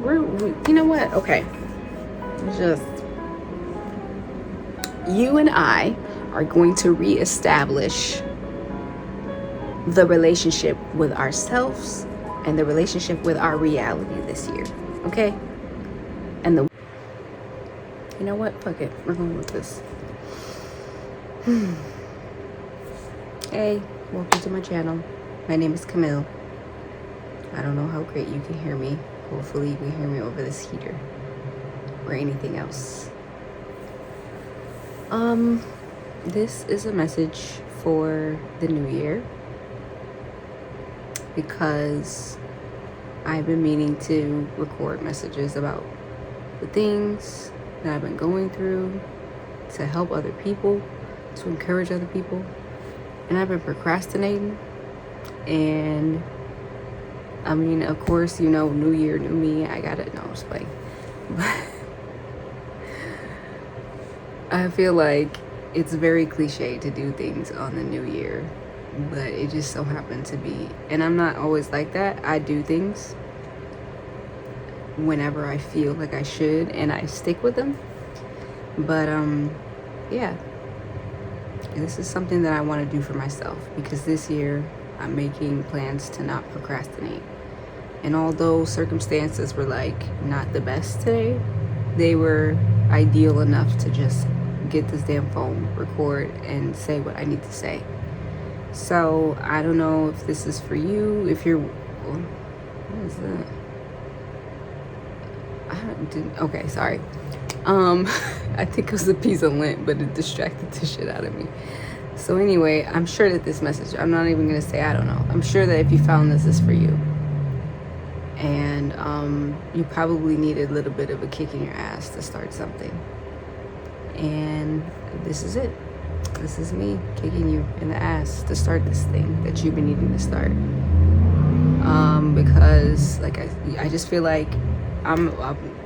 you know what? Okay. Just you and I are going to reestablish the relationship with ourselves and the relationship with our reality this year. Okay? And you know what? Fuck it. We're going with this. Hey, welcome to my channel. My name is Camille. I don't know how great you can hear me. Hopefully you can hear me over this heater or anything else. This is a message for the new year because I've been meaning to record messages about the things that I've been going through to help other people, to encourage other people, and I've been procrastinating. And I mean, of course, you know, new year, new me. I gotta know, just like, I feel like it's very cliche to do things on the new year, but it just so happened to be, and I'm not always like that. I do things whenever I feel like I should, and I stick with them. But yeah, this is something that I want to do for myself, because this year I'm making plans to not procrastinate. And although circumstances were like not the best today, they were ideal enough to just get this damn phone, record, and say what I need to say. So I don't know if this is for you. If you're, what is that? Okay, sorry. I think it was a piece of lint, but it distracted the shit out of me. So anyway, I'm sure that this message, I'm not even gonna say I don't know. I'm sure that if you found this is for you. And you probably needed a little bit of a kick in your ass to start something. And this is it. This is me kicking you in the ass to start this thing that you've been needing to start. Because like I just feel like I'm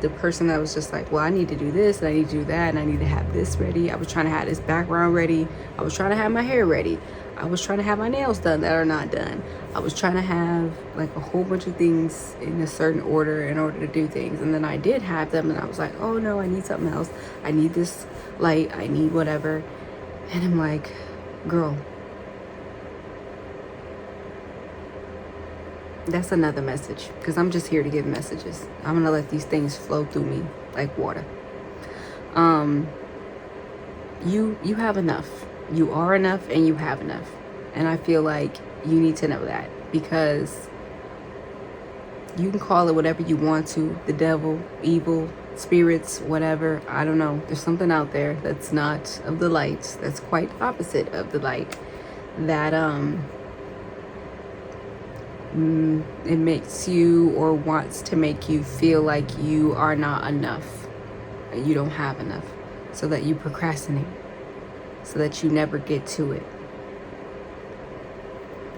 the person that was just like, well, I need to do this and I need to do that and I need to have this ready. I was trying to have this background ready. I was trying to have my hair ready. I was trying to have my nails done that are not done. I was trying to have like a whole bunch of things in a certain order in order to do things. And then I did have them and I was like, oh no, I need something else. I need this light. I need whatever. And I'm like, girl, that's another message, because I'm just here to give messages. I'm going to let these things flow through me like water. You have enough. You are enough and you have enough. And I feel like you need to know that, because you can call it whatever you want to, the devil, evil, spirits, whatever. I don't know. There's something out there that's not of the light, that's quite opposite of the light, that it makes you or wants to make you feel like you are not enough, you don't have enough, so that you procrastinate, so that you never get to it,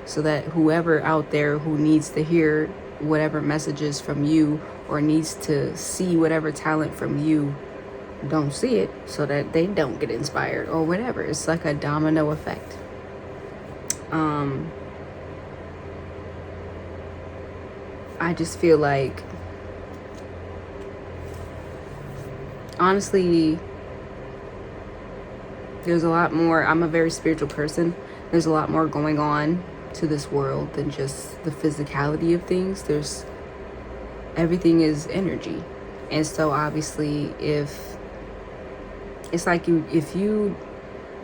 so that whoever out there who needs to hear whatever messages from you or needs to see whatever talent from you don't see it, so that they don't get inspired or whatever. It's like a domino effect. I just feel like, honestly, there's a lot more. I'm a very spiritual person. There's a lot more going on to this world than just the physicality of things. Everything is energy. And so obviously, if it's like if you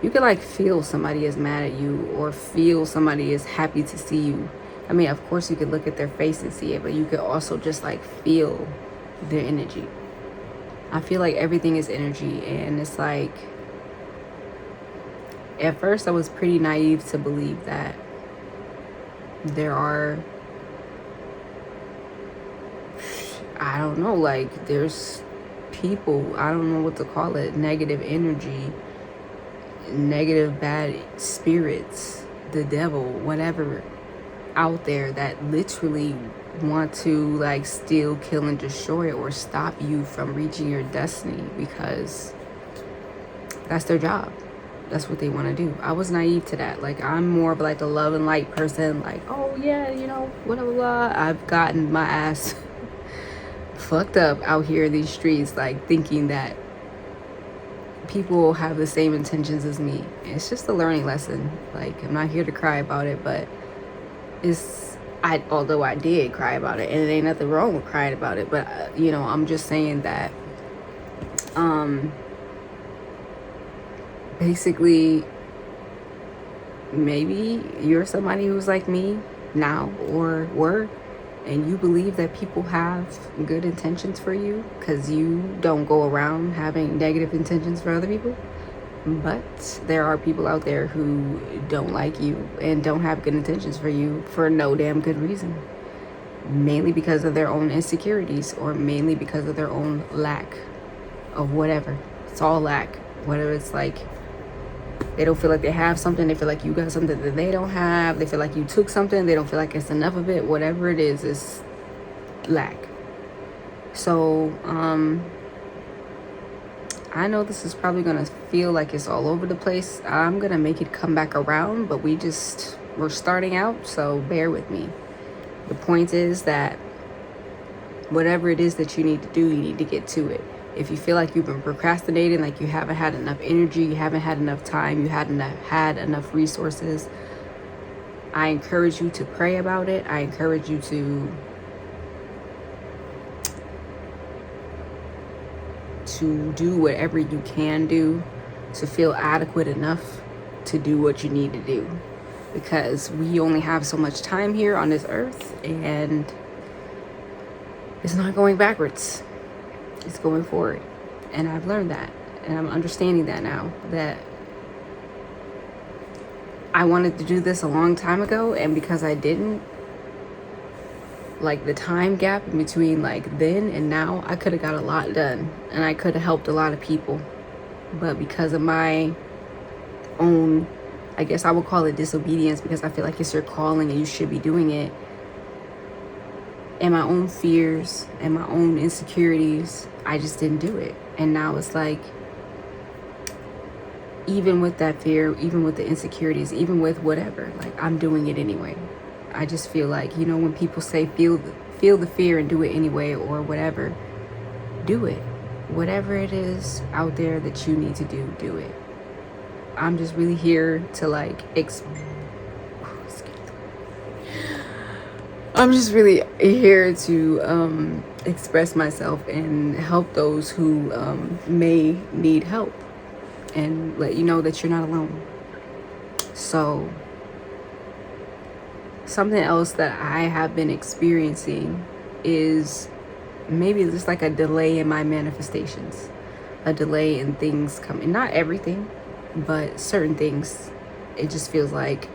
can like feel somebody is mad at you, or feel somebody is happy to see you. I mean, of course you could look at their face and see it, but you could also just like feel their energy. I feel like everything is energy. And it's like, at first I was pretty naive to believe that there are, I don't know, like there's people, I don't know what to call it, negative energy, negative bad spirits, the devil, whatever, out there that literally want to like steal, kill, and destroy, or stop you from reaching your destiny, because that's their job. That's what they want to do. I was naive to that. Like, I'm more of like a love and light person. Like, oh yeah, you know, blah, blah, blah. I've gotten my ass fucked up out here in these streets, like thinking that people have the same intentions as me. It's just a learning lesson. Like, I'm not here to cry about it, but although I did cry about it, and it ain't nothing wrong with crying about it, but you know, I'm just saying that basically, maybe you're somebody who's like me now or were, and you believe that people have good intentions for you because you don't go around having negative intentions for other people. But there are people out there who don't like you and don't have good intentions for you for no damn good reason. Mainly because of their own insecurities, or mainly because of their own lack of whatever. It's all lack. Whether it's like they don't feel like they have something, they feel like you got something that they don't have, they feel like you took something, they don't feel like it's enough of it. Whatever it is lack. So, I know this is probably going to feel like it's all over the place. I'm going to make it come back around, but we're starting out, so bear with me. The point is that whatever it is that you need to do, you need to get to it. If you feel like you've been procrastinating, like you haven't had enough energy, you haven't had enough time, you haven't had enough resources, I encourage you to pray about it. I encourage you to do whatever you can do to feel adequate enough to do what you need to do, because we only have so much time here on this earth, and it's not going backwards, it's going forward. And I've learned that, and I'm understanding that now, that I wanted to do this a long time ago, and because I didn't, like the time gap in between like then and now, I could have got a lot done and I could have helped a lot of people. But because of my own, I guess I would call it disobedience, because I feel like it's your calling and you should be doing it, and my own fears and my own insecurities, I just didn't do it. And now it's like, even with that fear, even with the insecurities, even with whatever, like I'm doing it anyway. I just feel like, you know, when people say feel the fear and do it anyway, or whatever, do it. Whatever it is out there that you need to do it. I'm just really here to like I'm just really here to express myself and help those who may need help, and let you know that you're not alone. So something else that I have been experiencing is maybe just like a delay in my manifestations, a delay in things coming. Not everything, but certain things. It just feels like,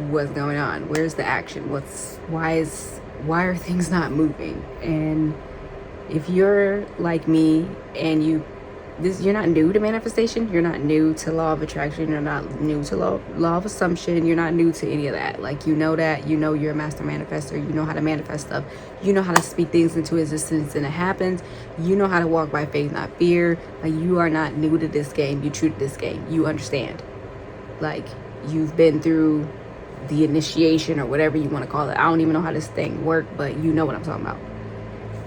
what's going on? Where's the action? Why are things not moving? And if you're like me and you're not new to manifestation, you're not new to law of attraction, you're not new to law of assumption, you're not new to any of that. Like, you know that, you know you're a master manifestor, you know how to manifest stuff, you know how to speak things into existence and it happens, you know how to walk by faith, not fear. Like, you are not new to this game, you're true to this game, you understand. Like, you've been through the initiation or whatever you want to call it. I don't even know how this thing works, but you know what I'm talking about.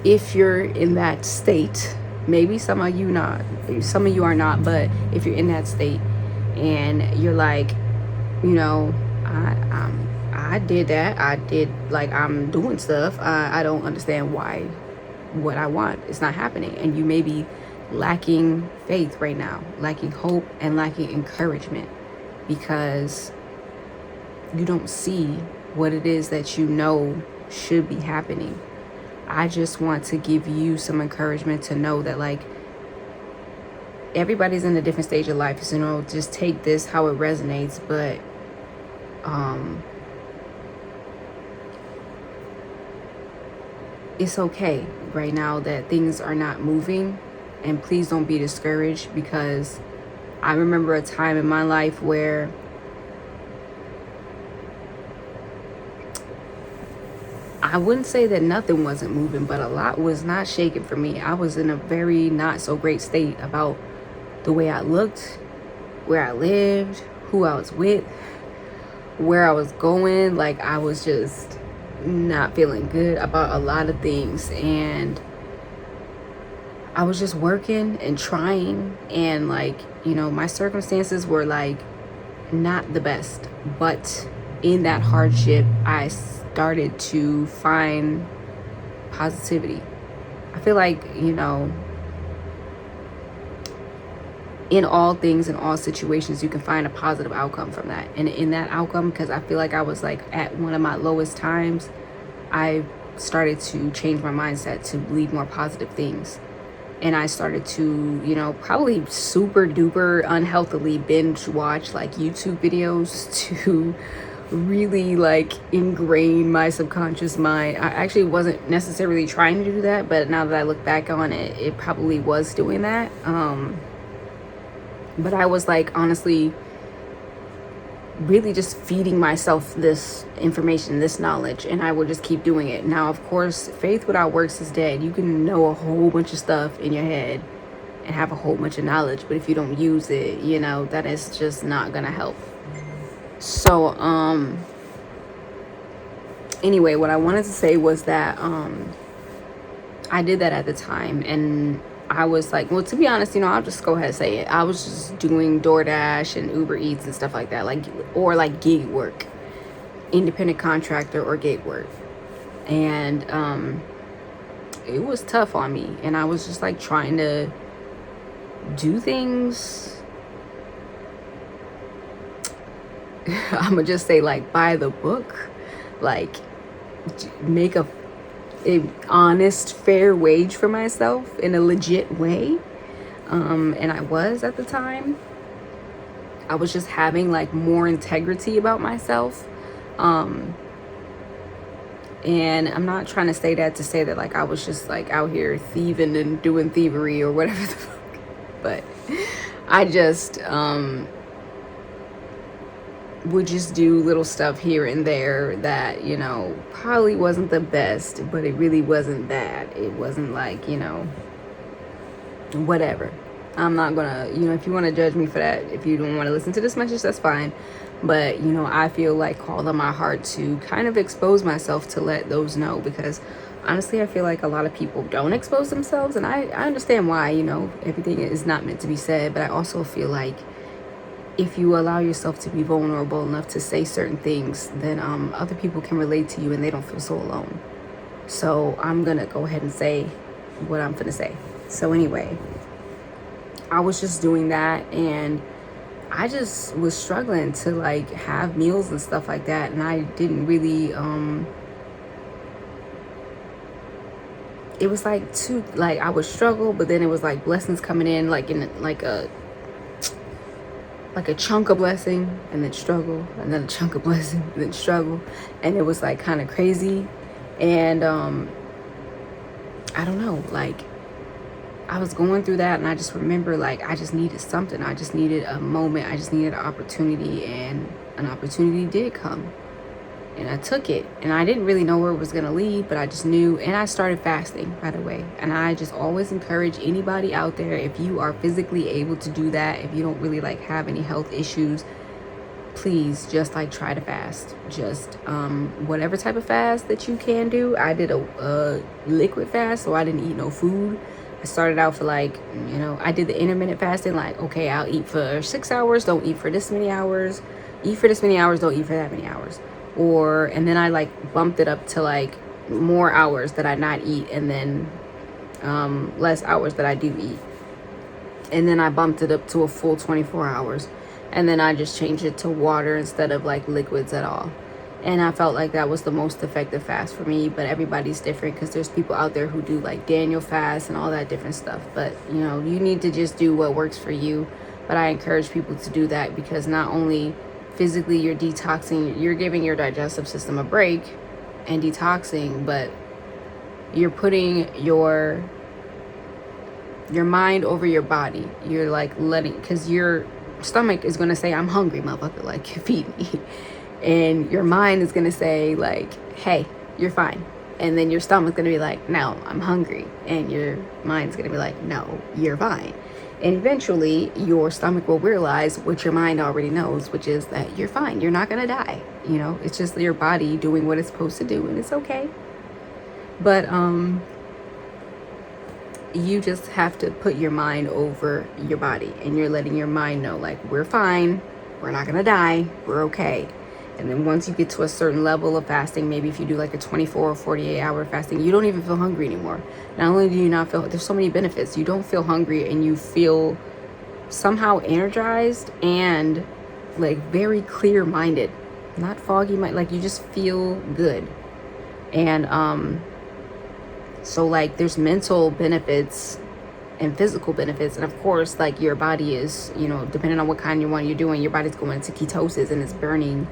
If you're in that state, maybe some of you are not, but if you're in that state and you're like, you know, I did that, like, I'm doing stuff, I don't understand what I want, it's not happening. And you may be lacking faith right now, lacking hope, and lacking encouragement, because you don't see what it is that you know should be happening. I just want to give you some encouragement to know that, like, everybody's in a different stage of life, so, you know, just take this how it resonates. But it's okay right now that things are not moving, and please don't be discouraged, because I remember a time in my life where I wouldn't say that nothing wasn't moving, but a lot was not shaking for me. I was in a very not so great state about the way I looked, where I lived, who I was with, where I was going. Like, I was just not feeling good about a lot of things, and I was just working and trying, and like, you know, my circumstances were like not the best, but in that hardship I started to find positivity. I feel like, you know, in all things, in all situations, you can find a positive outcome from that. And in that outcome, because I feel like I was like at one of my lowest times, I started to change my mindset to believe more positive things. And I started to, you know, probably super duper unhealthily binge watch like YouTube videos to really like ingrain my subconscious mind. I actually wasn't necessarily trying to do that, but now that I look back on it, it probably was doing that. But I was like, honestly, really just feeding myself this information, this knowledge, and I would just keep doing it. Now, of course, faith without works is dead. You can know a whole bunch of stuff in your head and have a whole bunch of knowledge, but if you don't use it, you know, that is just not gonna help. So, anyway, what I wanted to say was that I did that at the time, and I was like, well, to be honest, you know, I'll just go ahead and say it. I was just doing DoorDash and Uber Eats and stuff like that, like, or like gig work, independent contractor or gig work. And it was tough on me. And I was just like trying to do things. I'm gonna just say like by the book, like make a honest, fair wage for myself in a legit way. And I was at the time. I was just having like more integrity about myself. And I'm not trying to say that to say that like I was just like out here thieving and doing thievery or whatever the fuck. But I just would just do little stuff here and there that, you know, probably wasn't the best, but it really wasn't bad. It wasn't like, you know, whatever. I'm not gonna, you know, if you want to judge me for that, if you don't want to listen to this message, that's fine. But, you know, I feel like called on my heart to kind of expose myself to let those know, because honestly, I feel like a lot of people don't expose themselves, and I understand why, you know, everything is not meant to be said, but I also feel like if you allow yourself to be vulnerable enough to say certain things, then other people can relate to you and they don't feel so alone. So I'm gonna go ahead and say what I'm gonna say. So anyway, I was just doing that, and I just was struggling to like have meals and stuff like that, and I didn't really it was like too, like I would struggle, but then it was like blessings coming in like in like a chunk of blessing, and then struggle, and then a chunk of blessing, and then struggle. And it was like kind of crazy. And I don't know, like I was going through that, and I just remember like I just needed something. I just needed a moment. I just needed an opportunity, and an opportunity did come. And I took it, and I didn't really know where it was going to lead, but I just knew. And I started fasting, by the way. And I just always encourage anybody out there, if you are physically able to do that, if you don't really like have any health issues, please just like try to fast. Just whatever type of fast that you can do. I did a liquid fast, so I didn't eat no food. I started out for like, you know, I did the intermittent fasting, like, okay, I'll eat for 6 hours, don't eat for this many hours, eat for this many hours, don't eat for that many hours. And then I like bumped it up to like more hours that I not eat, and then less hours that I do eat. And then I bumped it up to a full 24 hours. And then I just changed it to water instead of like liquids at all. And I felt like that was the most effective fast for me. But everybody's different, because there's people out there who do like Daniel fast and all that different stuff. But, you know, you need to just do what works for you. But I encourage people to do that, because not only physically you're detoxing, you're giving your digestive system a break and detoxing, but you're putting your mind over your body. You're like letting, because your stomach is going to say, I'm hungry, motherfucker, like feed me. And your mind is going to say like, hey, you're fine. And then your stomach's going to be like, no, I'm hungry. And your mind's going to be like, no, you're fine. And eventually your stomach will realize what your mind already knows, which is that you're fine. You're not going to die. You know, it's just your body doing what it's supposed to do, and it's okay. But you just have to put your mind over your body, and you're letting your mind know, like, we're fine. We're not going to die. We're okay. And then once you get to a certain level of fasting, maybe if you do like a 24 or 48 hour fasting, you don't even feel hungry anymore. Not only do you not feel, there's so many benefits. You don't feel hungry, and you feel somehow energized and like very clear minded, not foggy mind. Like, you just feel good. And so like there's mental benefits and physical benefits. And of course, like, your body is, you know, depending on what kind of one you're doing, your body's going into ketosis, and it's burning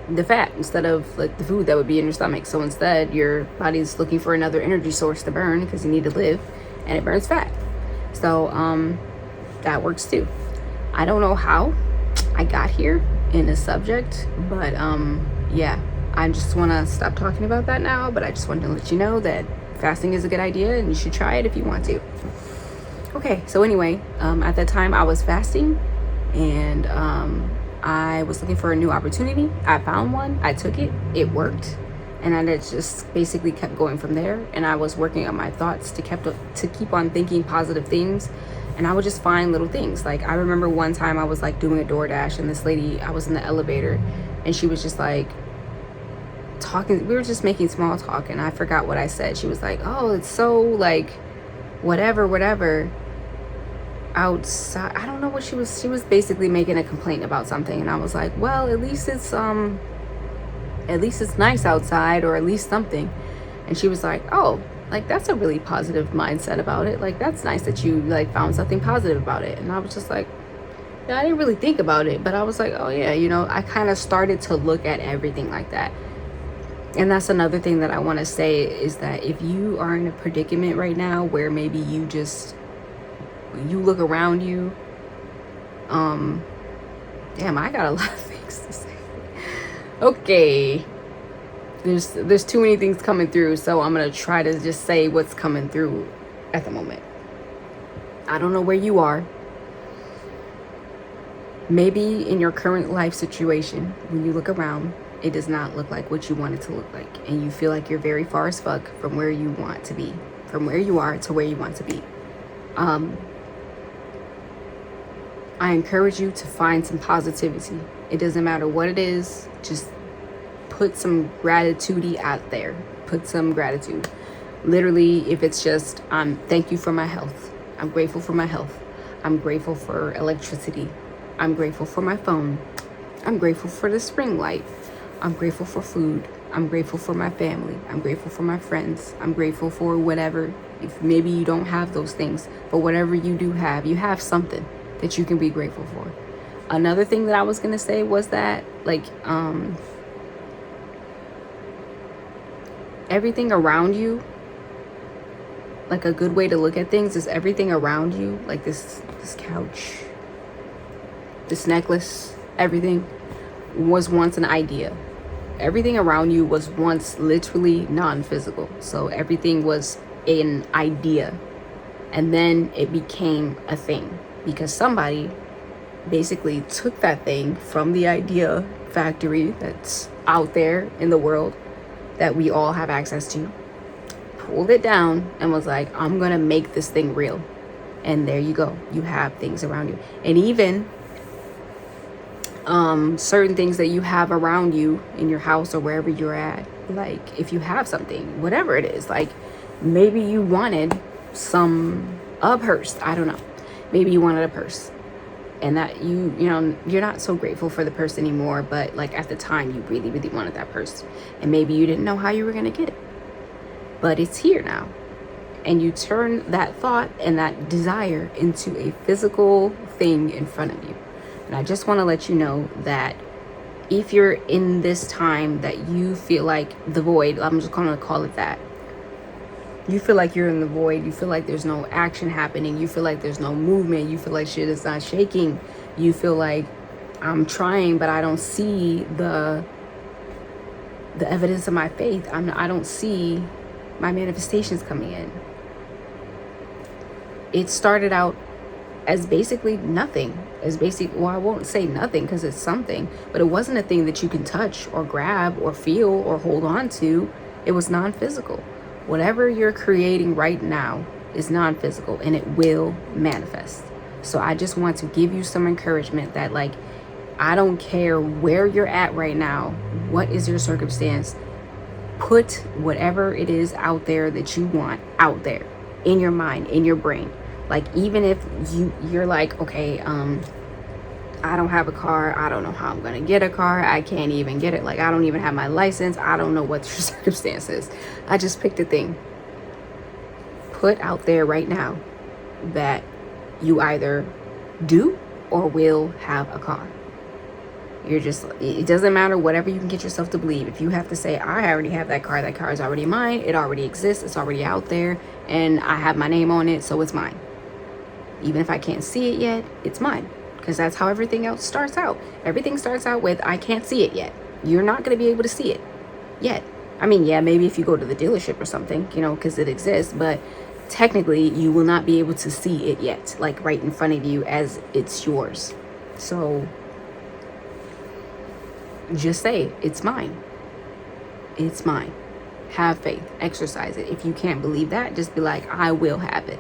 the fat instead of like the food that would be in your stomach. So instead, your body's looking for another energy source to burn, because you need to live, and it burns fat. So that works too. I don't know how I got here in this subject, but yeah, I just want to stop talking about that now. But I just wanted to let you know that fasting is a good idea, and you should try it if you want to. Okay, so anyway, at that time I was fasting, and I was looking for a new opportunity. I found one. I took it. It worked. And I just basically kept going from there. And I was working on my thoughts to keep on thinking positive things. And I would just find little things. Like, I remember one time I was like doing a DoorDash, and this lady, I was in the elevator, and she was just like talking. We were just making small talk, and I forgot what I said. She was like, oh, it's so like whatever outside. I don't know what she was basically making a complaint about something, and I was like, well, at least it's nice outside, or at least something. And she was like, oh, like, that's a really positive mindset about it. Like, that's nice that you like found something positive about it. And I was just like, yeah, I didn't really think about it, but I was like, oh yeah, you know, I kind of started to look at everything like that. And that's another thing that I want to say, is that if you are in a predicament right now where maybe you look around you, damn, I got a lot of things to say. Okay, there's too many things coming through, so I'm gonna try to just say what's coming through at the moment. I don't know where you are. Maybe in your current life situation, when you look around, it does not look like what you want it to look like, and you feel like you're very far as fuck from where you want to be, from where you are to where you want to be. I encourage you to find some positivity. It doesn't matter what it is. Just put some gratitude out there. Put some gratitude. Literally, if it's just, thank you for my health. I'm grateful for my health. I'm grateful for electricity. I'm grateful for my phone. I'm grateful for the spring light. I'm grateful for food. I'm grateful for my family. I'm grateful for my friends. I'm grateful for whatever. If maybe you don't have those things, but whatever you do have, you have something that you can be grateful for. Another thing that I was gonna say was that, like, everything around you, like, a good way to look at things is everything around you, like this couch, this necklace, everything was once an idea. Everything around you was once literally non-physical. So everything was an idea, and then it became a thing, because somebody basically took that thing from the idea factory that's out there in the world that we all have access to, pulled it down, and was like, I'm gonna make this thing real. And there you go. You have things around you. And even certain things that you have around you in your house or wherever you're at, like, if you have something, whatever it is, like, maybe you wanted a purse. I don't know. Maybe you wanted a purse, and that you know, you're not so grateful for the purse anymore, but like at the time you really, really wanted that purse, and maybe you didn't know how you were going to get it, but it's here now. And you turn that thought and that desire into a physical thing in front of you. And I just want to let you know that if you're in this time that you feel like the void, I'm just going to call it that, you feel like you're in the void, you feel like there's no action happening, you feel like there's no movement, you feel like shit is not shaking, you feel like I'm trying but I don't see the evidence of my faith, I don't see my manifestations coming in. it started out as basically nothing. Well, I won't say nothing because it's something, but it wasn't a thing that you can touch or grab or feel or hold on to. It was non-physical. Whatever you're creating right now is non-physical, and it will manifest. So I just want to give you some encouragement that, like, I don't care where you're at right now, what is your circumstance, put whatever it is out there that you want out there in your mind, in your brain. Like, even if you're like, okay, I don't have a car, I don't know how I'm gonna get a car, I can't even get it, like, I don't even have my license, I don't know what your circumstance is. I just picked a thing. Put out there right now that you either do or will have a car. It doesn't matter, whatever you can get yourself to believe. If you have to say, I already have that car is already mine, it already exists, it's already out there, and I have my name on it, so it's mine. Even if I can't see it yet, it's mine. Because that's how everything else starts out. Everything starts out with, I can't see it yet. You're not going to be able to see it yet. I mean, yeah, maybe if you go to the dealership or something, because it exists, but technically you will not be able to see it yet, like right in front of you as it's yours. So just say, it's mine. It's mine. Have faith. Exercise it. If you can't believe that, just be like, I will have it.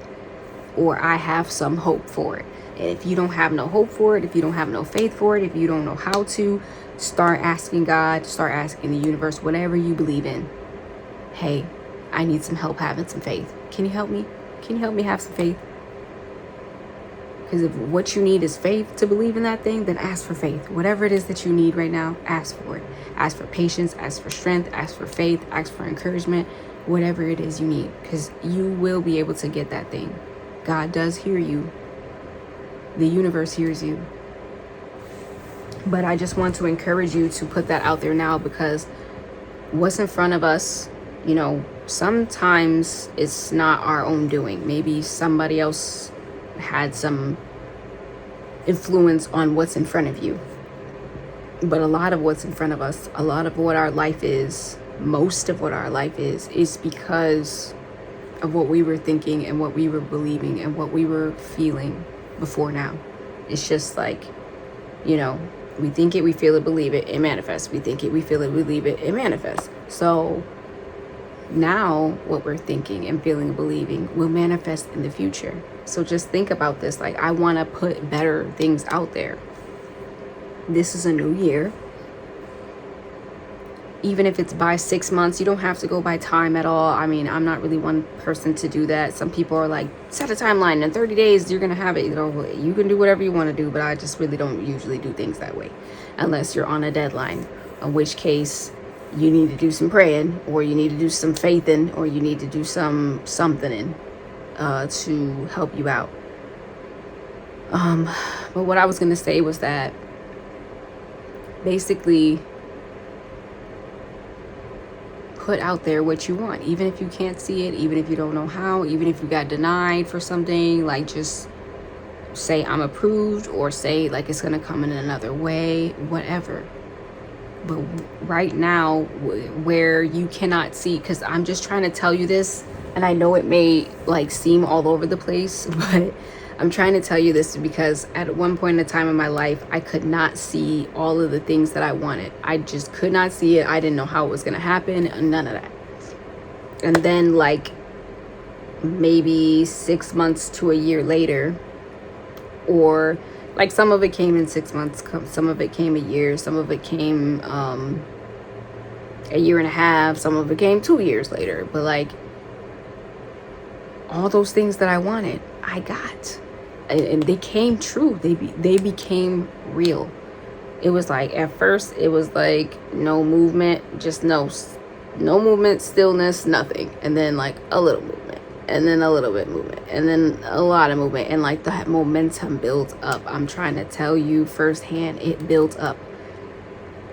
Or I have some hope for it. And if you don't have no hope for it, if you don't have no faith for it, if you don't know how to, start asking God, start asking the universe, whatever you believe in. Hey, I need some help having some faith. Can you help me? Can you help me have some faith? Because if what you need is faith to believe in that thing, then ask for faith. Whatever it is that you need right now, ask for it. Ask for patience, ask for strength, ask for faith, ask for encouragement, whatever it is you need. Because you will be able to get that thing. God does hear you. The universe hears you. But I just want to encourage you to put that out there now, because what's in front of us, sometimes it's not our own doing. Maybe somebody else had some influence on what's in front of you. But a lot of what's in front of us, a lot of what our life is, most of what our life is because of what we were thinking and what we were believing and what we were feeling before now. It's just like, we think it, we feel it, believe it, it manifests. We think it, we feel it, believe it, it manifests. So now what we're thinking and feeling and believing will manifest in the future. So just think about this. Like, I want to put better things out there. This is a new year. Even if it's by 6 months, you don't have to go by time at all. I mean, I'm not really one person to do that. Some people are like, set a timeline, in 30 days you're gonna have it. You can do whatever you want to do, but I just really don't usually do things that way unless you're on a deadline, in which case you need to do some praying, or you need to do some faithing, or you need to do something to help you out. But what I was gonna say was that basically, put out there what you want, even if you can't see it, even if you don't know how, even if you got denied for something. Like, just say I'm approved, or say like it's gonna come in another way, whatever. But right now, where you cannot see, because I'm just trying to tell you this, and I know it may like seem all over the place, but I'm trying to tell you this because at one point in time in my life, I could not see all of the things that I wanted. I just could not see it. I didn't know how it was going to happen. None of that. And then like maybe 6 months to a year later, or like some of it came in 6 months, some of it came a year, some of it came a year and a half, some of it came 2 years later. But like all those things that I wanted, I got. And they came true. They became real. It was like, at first it was like no movement, just no movement, stillness, nothing. And then like a little movement, and then a little bit movement, and then a lot of movement. And like that momentum builds up. I'm trying to tell you firsthand, it builds up.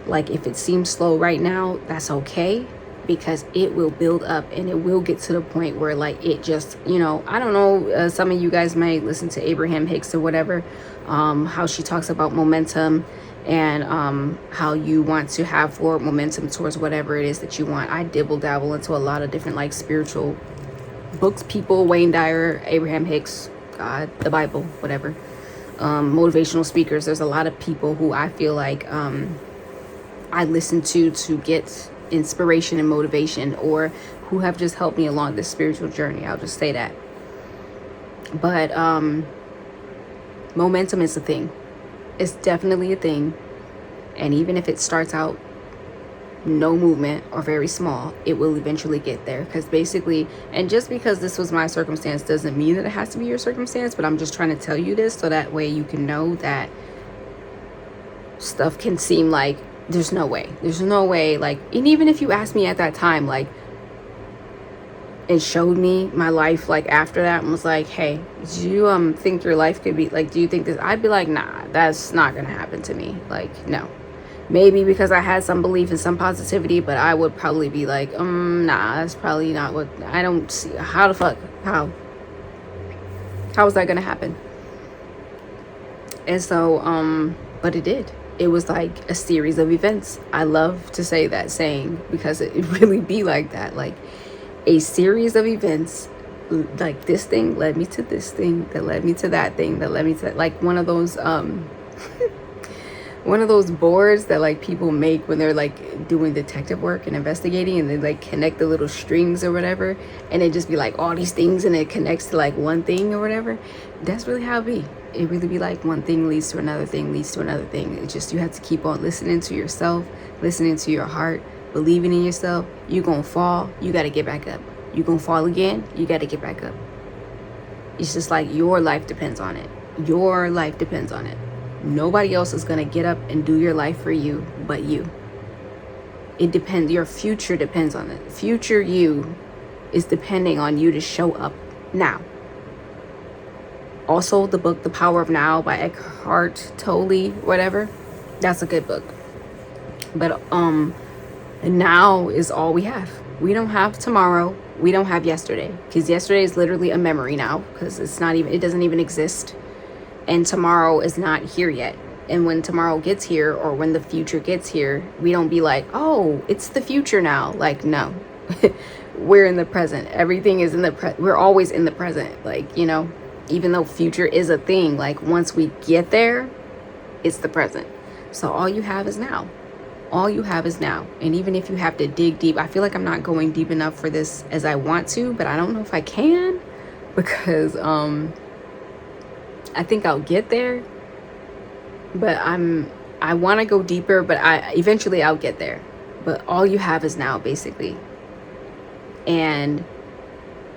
Like, if it seems slow right now, that's okay, because it will build up, and it will get to the point where like it just, I don't know, some of you guys might listen to Abraham Hicks or whatever, how she talks about momentum, and how you want to have forward momentum towards whatever it is that you want. I dibble dabble into a lot of different like spiritual books, people, Wayne Dyer, Abraham Hicks, God, the Bible, whatever. Motivational speakers. There's a lot of people who I feel like I listen to get inspiration and motivation, or who have just helped me along this spiritual journey. I'll just say that. But momentum is a thing. It's definitely a thing. And even if it starts out no movement or very small, it will eventually get there. Because basically, and just because this was my circumstance doesn't mean that it has to be your circumstance, but I'm just trying to tell you this so that way you can know that stuff can seem like there's no way, like, and even if you asked me at that time, like, it showed me my life, like, after that, and was like, hey, do you think your life could be, like, do you think this, I'd be like, nah, that's not gonna happen to me. Like, no. Maybe because I had some belief and some positivity, but I would probably be like, nah, that's probably not what, I don't see, how the fuck, how is that gonna happen? And so, but it did. It was like a series of events. I love to say that saying because it really be like that. Like a series of events, like this thing led me to this thing, that led me to that thing, that led me to, like, one of those one of those boards that like people make when they're like doing detective work and investigating, and they like connect the little strings or whatever, and it just be like all these things and it connects to like one thing or whatever. That's really how it be. It really be like one thing leads to another thing, leads to another thing. It's just, you have to keep on listening to yourself, listening to your heart, believing in yourself. You gonna fall, you gotta get back up. You gonna fall again, you gotta get back up. It's just like your life depends on it. Your life depends on it. Nobody else is gonna get up and do your life for you but you. It depends. Your future depends on it. Future you is depending on you to show up now. Also, the book The Power of Now by Eckhart Tolle, whatever, that's a good book. But now is all we have. We don't have tomorrow. We don't have yesterday, because yesterday is literally a memory now, because it doesn't even exist. And tomorrow is not here yet. And when tomorrow gets here, or when the future gets here, we don't be like, oh, it's the future now. Like, no. We're in the present. Everything is in the we're always in the present. Like, you know, even though future is a thing, like once we get there, it's the present. So all you have is now. All you have is now. And even if you have to dig deep, I feel like I'm not going deep enough for this as I want to, but I don't know if I can, because I think I'll get there, but I want to go deeper, but eventually I'll get there. But all you have is now, basically. And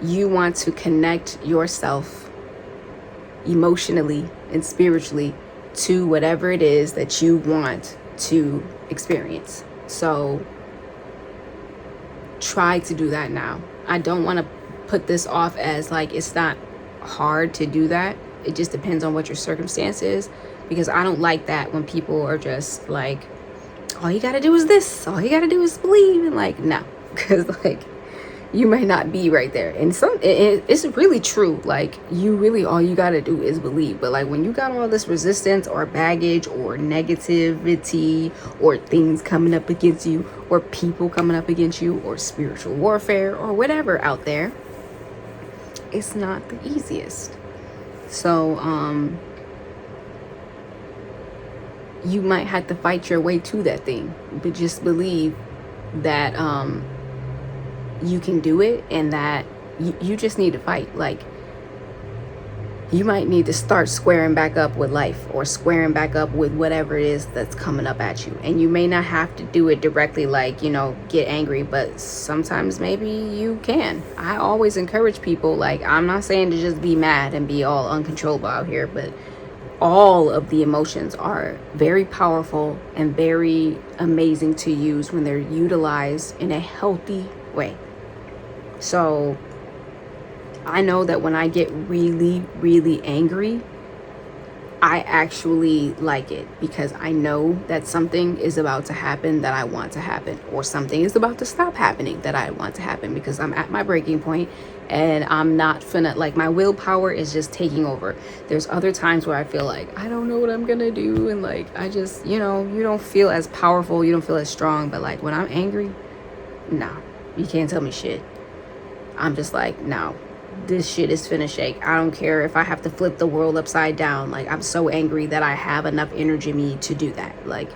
you want to connect yourself emotionally and spiritually to whatever it is that you want to experience. So try to do that now. I don't want to put this off as like it's not hard to do that. It just depends on what your circumstance is, because I don't like that when people are just like, all you gotta do is this, all you gotta do is believe. And like, no, because like you may not be right there. And it's really true. Like, you really, all you gotta do is believe. But like when you got all this resistance or baggage or negativity or things coming up against you or people coming up against you or spiritual warfare or whatever out there, it's not the easiest. So you might have to fight your way to that thing, but just believe that you can do it, and that you just need to fight. Like, you might need to start squaring back up with life, or squaring back up with whatever it is that's coming up at you. And you may not have to do it directly, like, you know, get angry, but sometimes maybe you can. I always encourage people, like, I'm not saying to just be mad and be all uncontrollable out here, but all of the emotions are very powerful and very amazing to use when they're utilized in a healthy way. So I know that when I get really, really angry, I actually like it, because I know that something is about to happen that I want to happen, or something is about to stop happening that I want to happen, because I'm at my breaking point and I'm not finna, like, my willpower is just taking over. There's other times where I feel like I don't know what I'm gonna do, and like I just, you know, you don't feel as powerful, you don't feel as strong. But like when I'm angry, no, you can't tell me shit. I'm just like, no, this shit is finna shake. I don't care if I have to flip the world upside down. Like, I'm so angry that I have enough energy in me to do that. Like,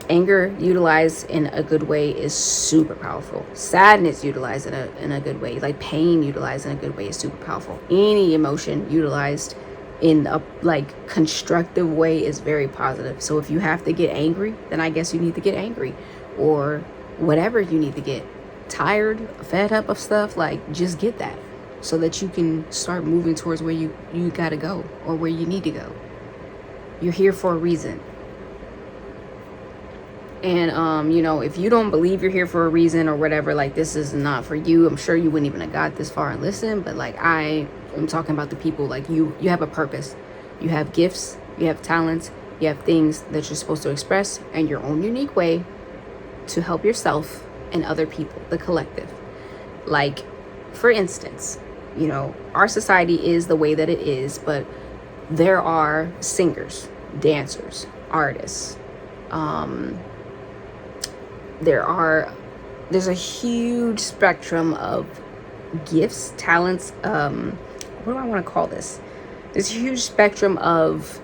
anger utilized in a good way is super powerful. Sadness utilized in a good way, like pain utilized in a good way, is super powerful. Any emotion utilized in a like constructive way is very positive. So if you have to get angry, then I guess you need to get angry, or whatever you need to get. Tired, fed up of stuff, like just get that, so that you can start moving towards where you gotta go, or where you need to go. You're here for a reason. And you know, if you don't believe you're here for a reason or whatever, like this is not for you, I'm sure you wouldn't even have got this far and listened. But like, I am talking about the people, like you have a purpose, you have gifts, you have talents, you have things that you're supposed to express in your own unique way to help yourself and other people, the collective. Like, for instance, you know, our society is the way that it is, but there are singers, dancers, artists, there's a huge spectrum of gifts, talents, what do I want to call this? There's a huge spectrum of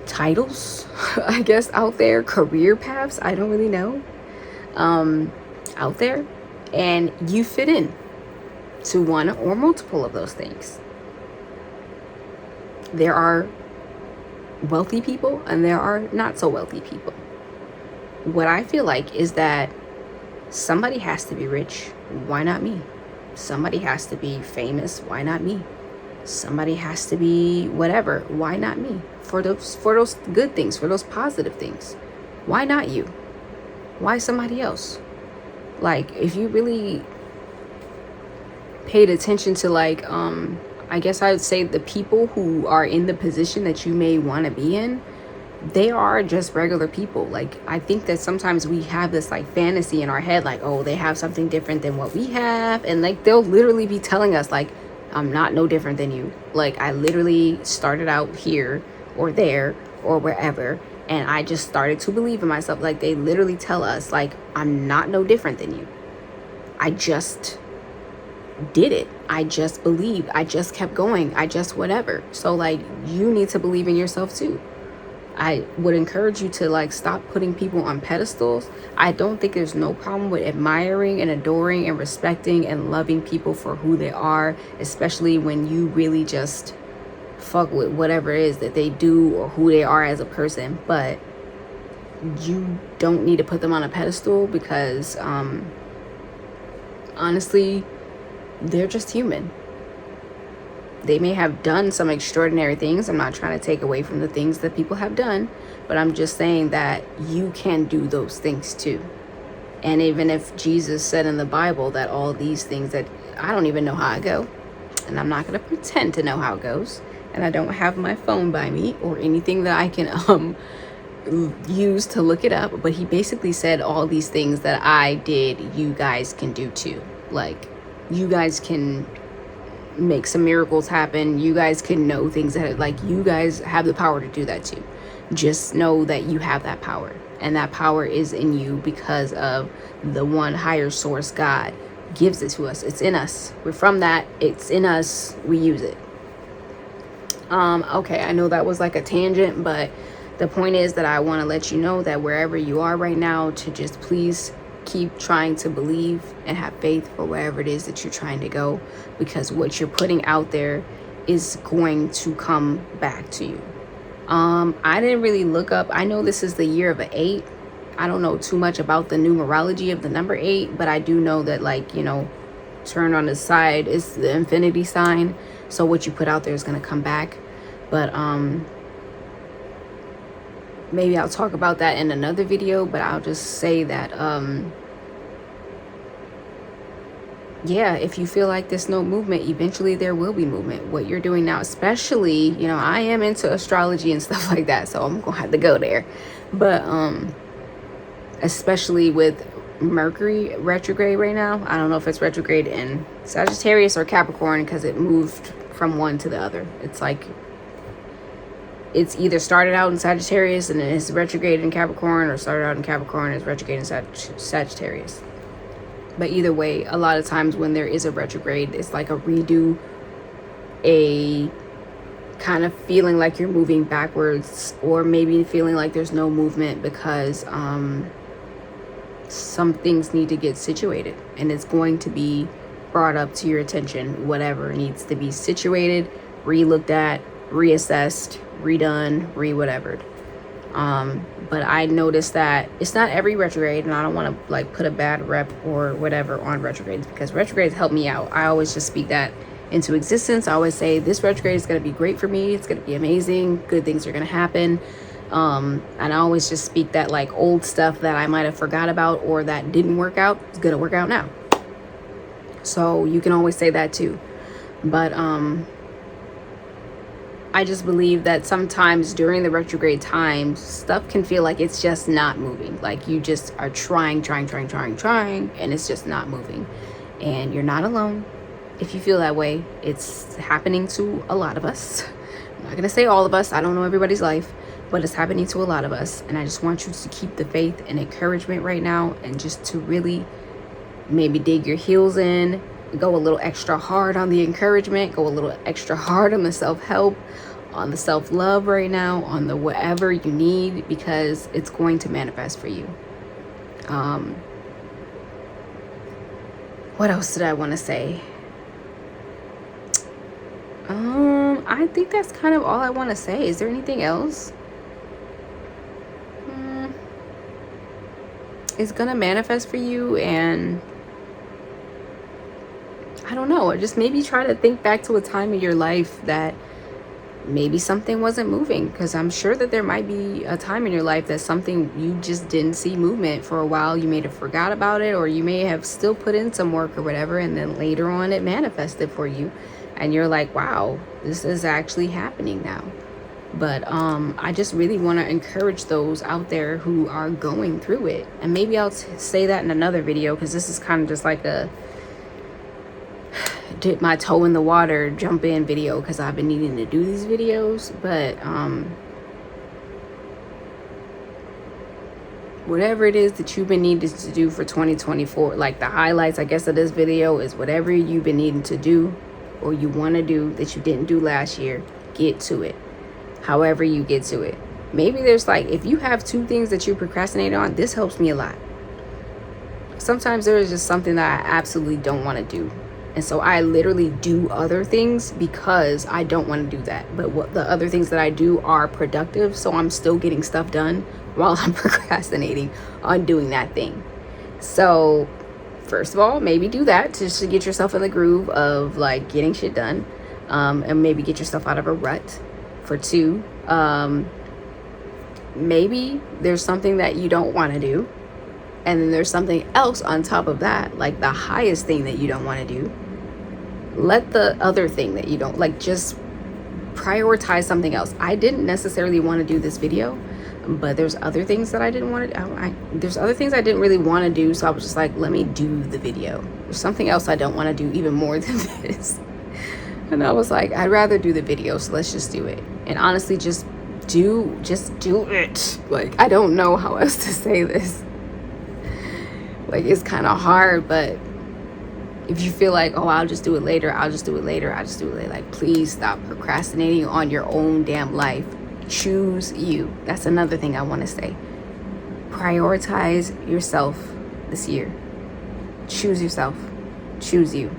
titles, I guess, out there, career paths, I don't really know, out there, and you fit in to one or multiple of those things. There are wealthy people and there are not so wealthy people. What I feel like is that somebody has to be rich. Why not me? Somebody has to be famous. Why not me? Somebody has to be whatever. Why not me? For those good things, for those positive things. Why not you? Why somebody else? Like, if you really paid attention to, like, I guess I would say the people who are in the position that you may want to be in, they are just regular people. Like, I think that sometimes we have this like fantasy in our head, like, oh, they have something different than what we have. And like, they'll literally be telling us, like, I'm not no different than you. Like, I literally started out here or there or wherever, and I just started to believe in myself. Like, they literally tell us, like, I'm not no different than you. I just did it. I just believed. I just kept going. I just whatever. So like, you need to believe in yourself too. I would encourage you to like stop putting people on pedestals. I don't think there's no problem with admiring and adoring and respecting and loving people for who they are, especially when you really just fuck with whatever it is that they do or who they are as a person. But you don't need to put them on a pedestal, because honestly, they're just human. They may have done some extraordinary things. I'm not trying to take away from the things that people have done, but I'm just saying that you can do those things too. And even if Jesus said in the Bible that all these things, that I don't even know how it go, and I'm not going to pretend to know how it goes, and I don't have my phone by me or anything that I can use to look it up, but he basically said all these things that I did, you guys can do too. Like, you guys can make some miracles happen. You guys can know things that, like, you guys have the power to do that too. Just know that you have that power, and that power is in you because of the one higher source. God gives it to us. It's in us. We're from that. It's in us. We use it. Okay, I know that was like a tangent, but the point is that I want to let you know that wherever you are right now, to just please keep trying to believe and have faith for wherever it is that you're trying to go, because what you're putting out there is going to come back to you. I didn't really look up. I know this is the year of an 8. I don't know too much about the numerology of the number 8, but I do know that, like, you know, turn on the side is the infinity sign. So what you put out there is going to come back. But maybe I'll talk about that in another video, but I'll just say that, yeah, if you feel like there's no movement, eventually there will be movement. What you're doing now, especially, you know, I am into astrology and stuff like that, so I'm gonna have to go there. But especially with Mercury retrograde right now, I don't know if it's retrograde in Sagittarius or Capricorn, because it moved from one to the other. It's like, it's either started out in Sagittarius and then it's retrograde in Capricorn, or started out in Capricorn and it's retrograde in Sagittarius. But either way, a lot of times when there is a retrograde, it's like a redo, a kind of feeling like you're moving backwards, or maybe feeling like there's no movement because some things need to get situated, and it's going to be brought up to your attention. Whatever needs to be situated, re-looked at, reassessed, redone, re-whatevered. But I noticed that it's not every retrograde, and I don't want to like put a bad rep or whatever on retrogrades, because retrogrades help me out. I always just speak that into existence. I always say this retrograde is going to be great for me. It's going to be amazing. Good things are going to happen. And I always just speak that like old stuff that I might have forgot about or that didn't work out is going to work out now. So you can always say that too. But I just believe that sometimes during the retrograde times, stuff can feel like it's just not moving. Like you just are trying, and it's just not moving. And you're not alone. If you feel that way, it's happening to a lot of us. I'm not going to say all of us. I don't know everybody's life, but it's happening to a lot of us. And I just want you to keep the faith and encouragement right now, and just to really maybe dig your heels in, go a little extra hard on the encouragement, go a little extra hard on the self-help, on the self-love right now, on the whatever you need, because it's going to manifest for you. What else did I want to say? I think that's kind of all I want to say. Is there anything else? It's gonna manifest for you, and I don't know, or just maybe try to think back to a time in your life that maybe something wasn't moving, because I'm sure that there might be a time in your life that something you just didn't see movement for a while. You may have forgot about it, or you may have still put in some work or whatever, and then later on it manifested for you, and you're like, wow, this is actually happening now. But I just really want to encourage those out there who are going through it. And maybe I'll say that in another video, because this is kind of just like a dip my toe in the water, jump in video, because I've been needing to do these videos. But whatever it is that you've been needing to do for 2024, like the highlights, I guess, of this video is whatever you've been needing to do or you want to do that you didn't do last year, get to it. However you get to it. Maybe there's like, if you have 2 things that you procrastinate on, this helps me a lot. Sometimes there is just something that I absolutely don't want to do. And so I literally do other things because I don't want to do that. But what the other things that I do are productive. So I'm still getting stuff done while I'm procrastinating on doing that thing. So first of all, maybe do that just to get yourself in the groove of like getting shit done. And maybe get yourself out of a rut. For 2, maybe there's something that you don't want to do, and then there's something else on top of that, like the highest thing that you don't want to do. Let the other thing that you don't like, just prioritize something else. I didn't necessarily want to do this video, but there's other things that I didn't want to there's other things I didn't really want to do, so I was just like, let me do the video. There's something else I don't want to do even more than this. And I was like, I'd rather do the video, so let's just do it. And honestly, just do it. Like, I don't know how else to say this. Like, it's kind of hard, but if you feel like, oh, I'll just do it later, like, please stop procrastinating on your own damn life. Choose you. That's another thing I want to say. Prioritize yourself this year. Choose yourself. Choose you.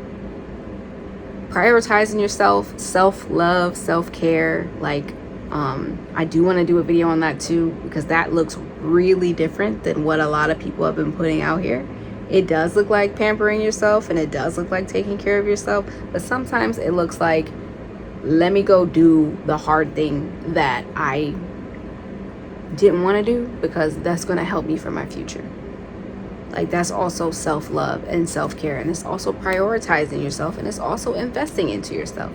Prioritizing yourself, self-love, self-care. Like, I do want to do a video on that too, because that looks really different than what a lot of people have been putting out here. It does look like pampering yourself, and it does look like taking care of yourself, but sometimes it looks like, let me go do the hard thing that I didn't want to do, because that's going to help me for my future. Like, that's also self-love and self-care, and it's also prioritizing yourself, and it's also investing into yourself.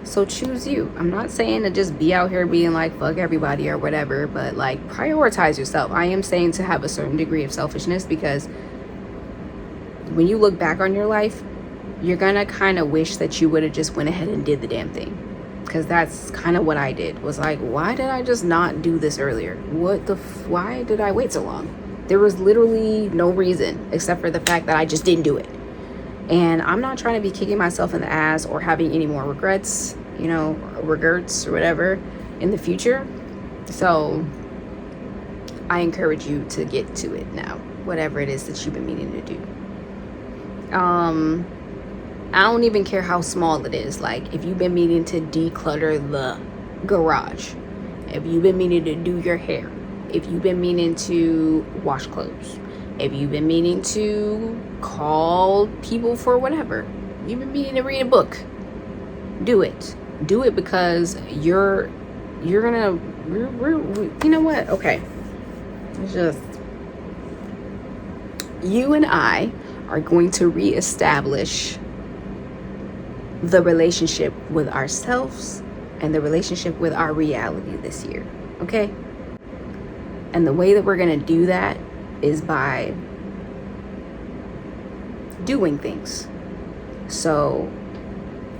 So choose you. I'm not saying to just be out here being like, fuck everybody or whatever, but like, prioritize yourself. I am saying to have a certain degree of selfishness, because when you look back on your life, you're gonna kind of wish that you would have just went ahead and did the damn thing. Because that's kind of what I did. Was like, why did I just not do this earlier? Why did I wait so long? There was literally no reason except for the fact that I just didn't do it. And I'm not trying to be kicking myself in the ass or having any more regrets, regrets or whatever in the future. So I encourage you to get to it now, whatever it is that you've been meaning to do. I don't even care how small it is. Like, if you've been meaning to declutter the garage, if you've been meaning to do your hair, if you've been meaning to wash clothes, if you've been meaning to call people for whatever, you've been meaning to read a book, do it. Do it, because you're gonna, you know what? Okay. It's just, you and I are going to reestablish the relationship with ourselves and the relationship with our reality this year. Okay? And the way that we're going to do that is by doing things. So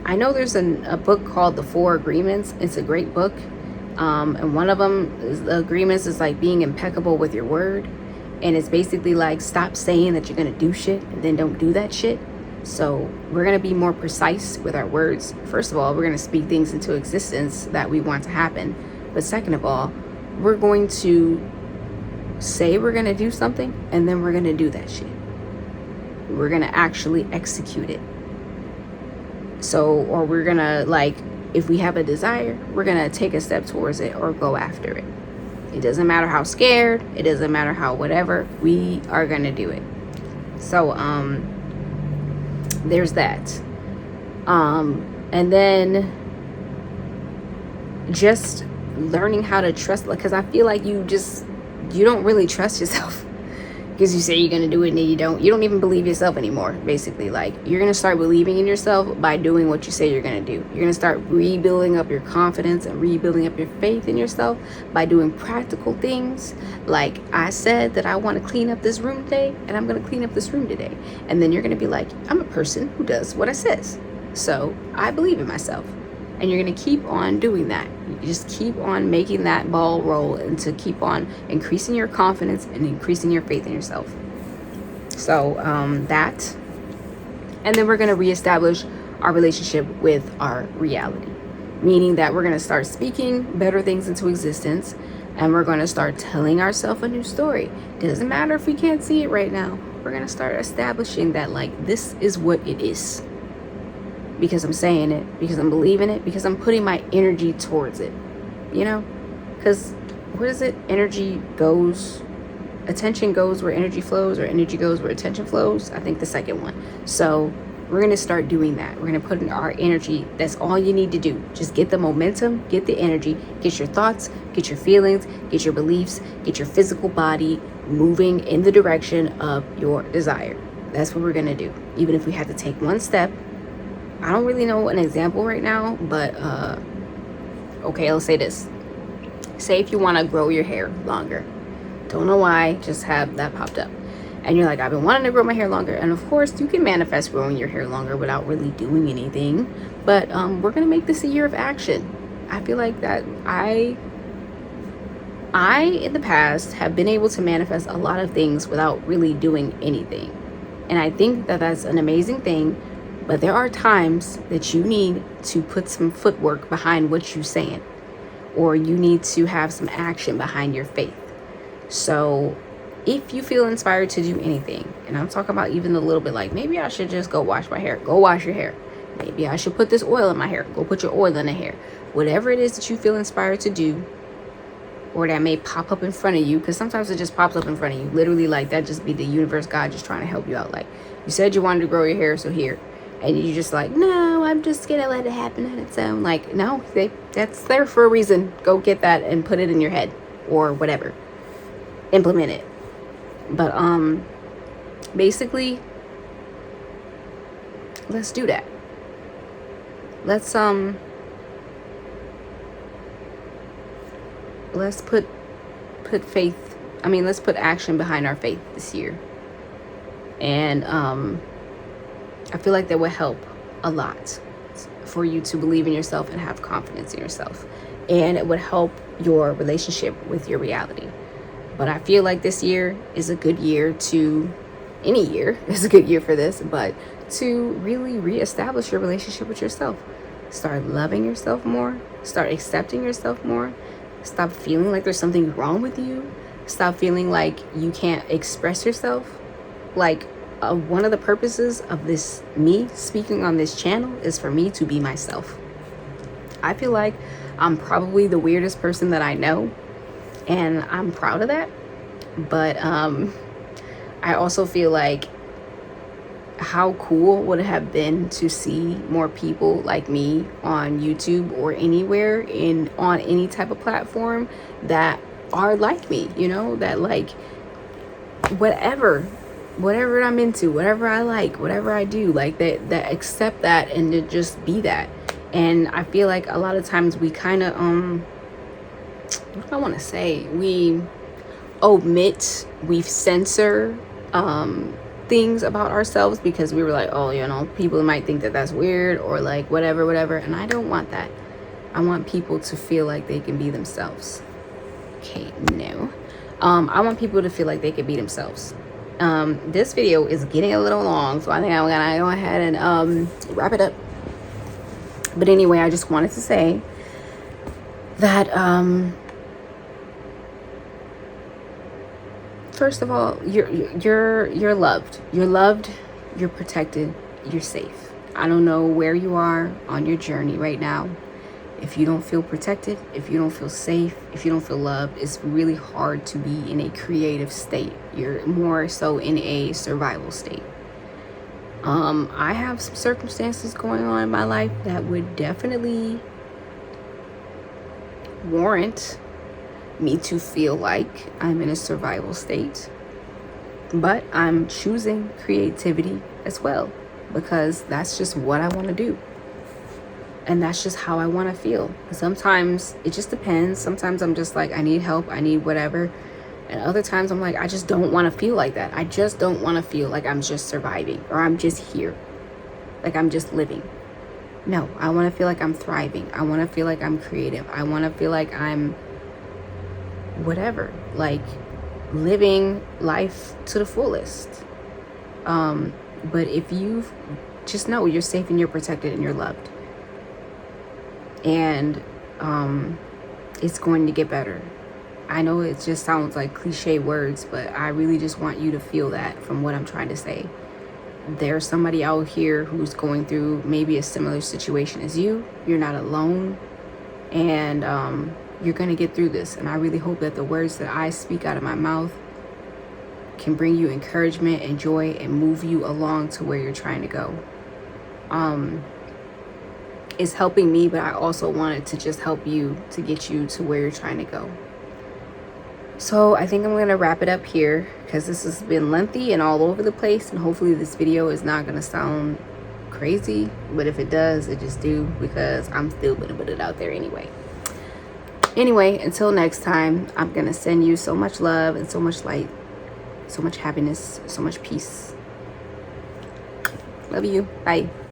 I know there's a book called The 4 Agreements. It's a great book. And one of them is, the agreements is like being impeccable with your word. And it's basically like, stop saying that you're going to do shit and then don't do that shit. So we're going to be more precise with our words. First of all, we're going to speak things into existence that we want to happen. But second of all, we're going to say we're going to do something, and then we're going to do that shit. We're going to actually execute it. So, or we're going to, like, if we have a desire, we're going to take a step towards it or go after it. It doesn't matter how scared, it doesn't matter how whatever, we are going to do it. So, there's that. And then just learning how to trust, because I feel like you don't really trust yourself, because you say you're going to do it and then you don't even believe yourself anymore. Basically, like, you're going to start believing in yourself by doing what you say you're going to do. You're going to start rebuilding up your confidence and rebuilding up your faith in yourself by doing practical things. Like, I said that I want to clean up this room today, and I'm going to clean up this room today. And then you're going to be like, I'm a person who does what I says, so I believe in myself. And you're going to keep on doing that. You just keep on making that ball roll, and to keep on increasing your confidence and increasing your faith in yourself. So that. And then we're going to reestablish our relationship with our reality. Meaning that we're going to start speaking better things into existence. And we're going to start telling ourselves a new story. Doesn't matter if we can't see it right now. We're going to start establishing that, like, this is what it is. Because I'm saying it, because I'm believing it, because I'm putting my energy towards it, because what is it? Energy goes, attention goes where energy flows, or energy goes where attention flows. I think the second one. So we're going to start doing that. We're going to put in our energy. That's all you need to do. Just get the momentum, get the energy, get your thoughts, get your feelings, get your beliefs, get your physical body moving in the direction of your desire. That's what we're going to do. Even if we have to take one step. I don't really know an example right now, but okay, let's say this. Say if you want to grow your hair longer. Don't know why, just have that popped up. And you're like, I've been wanting to grow my hair longer. And of course, you can manifest growing your hair longer without really doing anything. But we're going to make this a year of action. I feel like that I in the past have been able to manifest a lot of things without really doing anything. And I think that that's an amazing thing. But there are times that you need to put some footwork behind what you're saying, or you need to have some action behind your faith. So if you feel inspired to do anything, and I'm talking about even a little bit, like, maybe I should just go wash my hair. Go wash your hair. Maybe I should put this oil in my hair. Go put your oil in the hair. Whatever it is that you feel inspired to do, or that may pop up in front of you, because sometimes it just pops up in front of you. Literally, like, that just be the universe, God just trying to help you out. Like, you said you wanted to grow your hair, so here. And you're just like, no, I'm just going to let it happen on its own. Like, no, that's there for a reason. Go get that and put it in your head or whatever. Implement it. But basically, let's do that. Let's put faith, let's put action behind our faith this year. And I feel like that would help a lot for you to believe in yourself and have confidence in yourself. And it would help your relationship with your reality. But I feel like this year is a good year to, any year is a good year for this, but to really reestablish your relationship with yourself. Start loving yourself more. Start accepting yourself more. Stop feeling like there's something wrong with you. Stop feeling like you can't express yourself. Like, one of the purposes of this, me speaking on this channel, is for me to be myself. I feel like I'm probably the weirdest person that I know, and I'm proud of that. But I also feel like how cool would it have been to see more people like me on YouTube or anywhere on any type of platform that are like me, you know, that like whatever I'm into, whatever I like, whatever I do, like that accept that and to just be that. And I feel like a lot of times we kind of what do I want to say, we omit, we censor things about ourselves because we were like, oh, you know, people might think that that's weird or like whatever. And I don't want that. I want people to feel like they can be themselves. Okay, no. I want people to feel like they can be themselves. This video is getting a little long, so I think I'm gonna go ahead and wrap it up. But anyway, I just wanted to say that first of all, you're loved. You're loved, you're protected, you're safe. I don't know where you are on your journey right now. If you don't feel protected, if you don't feel safe, if you don't feel loved, it's really hard to be in a creative state. You're more so in a survival state. I have some circumstances going on in my life that would definitely warrant me to feel like I'm in a survival state. But I'm choosing creativity as well, because that's just what I want to do. And that's just how I want to feel. Sometimes it just depends. Sometimes I'm just like, I need help, I need whatever. And other times I'm like, I just don't want to feel like that. I just don't want to feel like I'm just surviving or I'm just here, like I'm just living. No, I want to feel like I'm thriving. I want to feel like I'm creative. I want to feel like I'm whatever, like living life to the fullest. But if you just know you're safe and you're protected and you're loved, and it's going to get better. I know it just sounds like cliche words, but I really just want you to feel that from what I'm trying to say. There's somebody out here who's going through maybe a similar situation as you. You're not alone, and you're going to get through this. And I really hope that the words that I speak out of my mouth can bring you encouragement and joy and move you along to where you're trying to go. It's helping me, but I also wanted to just help you to get you to where you're trying to go. So I think I'm going to wrap it up here because this has been lengthy and all over the place, and hopefully this video is not going to sound crazy, but if it does, it just do, because I'm still going to put it out there anyway. Anyway, until next time, I'm going to send you so much love and so much light, so much happiness, so much peace. Love you. Bye.